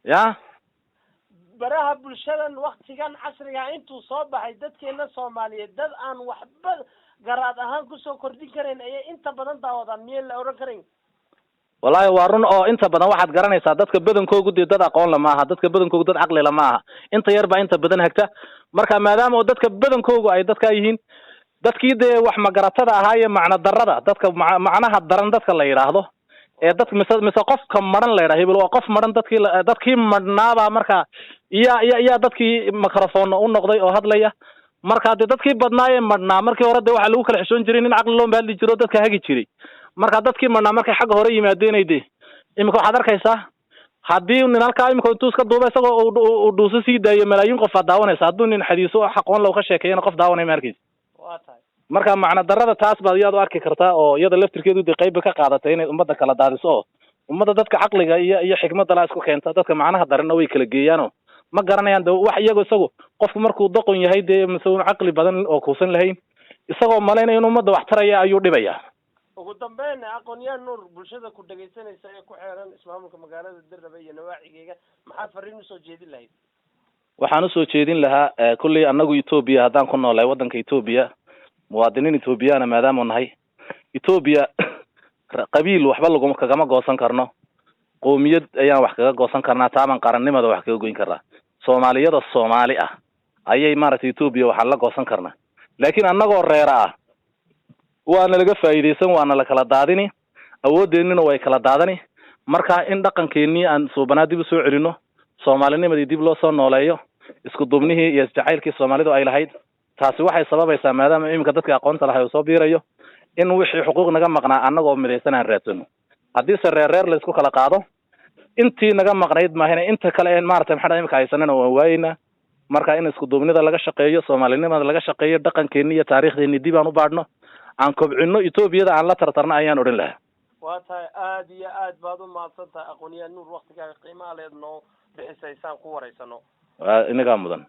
ya baraha bulshadan waqtigan casriga intuu soo baxay dadkeena Soomaaliyeed dad aan waxba garaad ahaan ku soo kordhin kareen ay inta badan daawadaan meel la oran karin wallahi waa run oo inta badan waxaad garanaysaa dadka badankoodu dad aqoon la maaha dadka badankoodu dad aqli la maaha inta yar baa inta badan hagta marka maadaama dadka badankoodu ay dadka yihiin dadkii wax magaratada ahaaye macna darada dadka macnaha daran dadka la yiraahdo ee dadka mise qofka maran la yiraahdo hebel waa qof maran dadkii madnaaba marka iya dadkii microphone u noqday oo hadlaya marka dadkii badnaayeen madnaa markii hore waxa lagu kala xishoon jiray in aqli loo baahli jiro dadka hagi jiray marka dadkii madnaa markay xaq hore yimaadeenayde imika waxaad arkaysaa haddii nin halkaa imika intuu iska duuba isagoo uu dhuuso sii daayo malaayiin qof daawanaysa hadduu nin xadiiso aqoon loo ka sheekeeyana qof daawanay markiis marka macna darada taas baad iyadu arki kartaa oo iyada laftirkeedu qayb ka qaadatay inay ummadda kala daadiso ummadda dadka aqliga iyo xikmadda la isku keenta dadka macnaha darana way kala geeyaan ma garanayaan wax iyagu isagu qofku markuu doqon yahay mise aqli badan oo kuusan lahayn isagoo maleynaya in ummadda wax taraya ayuu dhibaya ugu dambeyn aqoonyahan nuur bulshada ku dhageysanaysa ee ku xeeran ismaamulka magaalada Dirraba iyo nawaacigeega maxaa fariin u soo jeedin lahayd waxaan u soo jeedin lahaa kulli anagu Ethiopia hadaan ku noolahay wadanka Ethiopia muwaadiniin Ethiopiana maadaama nahay Ethiopia qabiil waxba lagu kagama goosan karno qoomiyad ayaan wax kaga goosan karnaa taaban qarannimada wax kaga goyn karnaa Soomaaliyada Soomaali ah ayay maaragtay Ethiopia waxa la goosan karnaa laakiin anagoo reer ah waana laga faa'iideysan waana la kala daadini awoodeenina way kala daadani marka in dhaqankeennii aan suubanaad dib u soo celino Soomaalinimadii dib loo soo nooleeyo isku duubnihii iyo jacaylkii Soomaalidu ay lahayd taasi waxay sababaysaa maadaama imika dadka aqoonta lahayd soo biirayo in wixii xuquuq naga maqnaa anagoo midaysan aan raadsano haddii se reer la isku kala qaado intii naga maqnayd maahina inta kale ee maartay maxaa imika haysanana waan waayna marka in isku duubnida laga shaqeeyo Soomaalinimada laga shaqeeyo dhaqankeennii iyo taariikhdeenii dib aan u baadhno aan kobcino Ethiopia aan la tartarna ayaan oran lahaa waa tahay aad iyo aad baad u mahadsantahay aqoonyahan nuur waqtiga qiimaha leedno bixisaysan ku wareysano inaga mudan